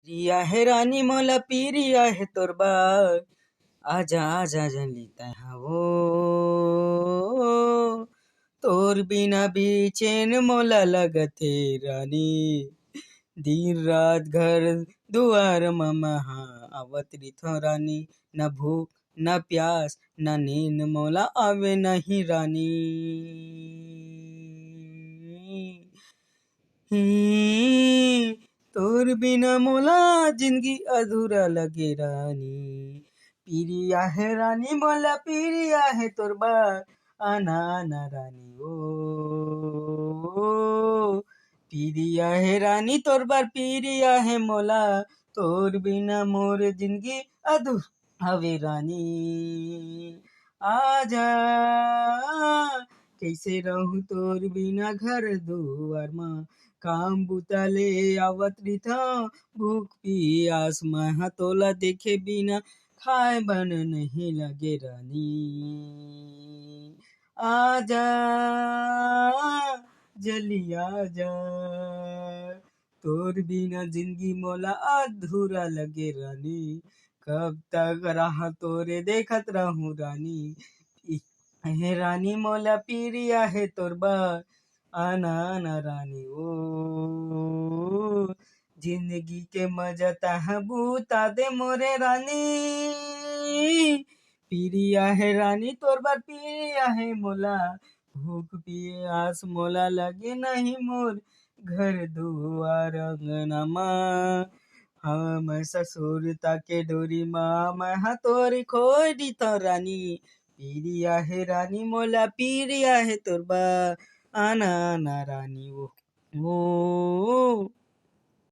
पिरिया है रानी मोला पिरिया है तोर बार, आजा आजा जली तहाँ वो, तोर बिना भी चैन मोला लगथे रानी। दिन रात घर दुआर महा आवत रिथो रानी, न भूख न प्यास न नींद मोला आवे नहीं रानी। तोर बिना मोला जिंदगी अधूरा लगे रानी। पिरिया है रानी मोला पिरिया है तोर बार, आना आना रानी ओ, पिरिया है रानी तोर बार पिरिया है मोला, तोर बिना मोर जिंदगी अधूरा हवे रानी। आजा कैसे रहूं तोर बिना घर दुआर मा, काम बूता ले आवत रिथा भूख पियास महा तोला देखे बिना खाए बन नहीं लगे रानी। आजा जल्दी आजा, तोर बिना जिंदगी मोला अधूरा लगे रानी। कब तक रहा तोरे देखत रहूं रानी, हे रानी मोला पिरिया है तोर बार, आना आना रानी ओ, जिंदगी के मजा तहाँ बूता दे मोरे रानी। पिरिया है रानी तोर बार पिरिया है मोला, भूख पियास मोला लगे नहीं मोर घर दुआर अंगना मा। हम ससुर ताके डोरी माँ मैं तोरी खोई दी तो रानी। पिरिया है रानी मोला पिरिया है तोर बार, आना आना रानी ओ,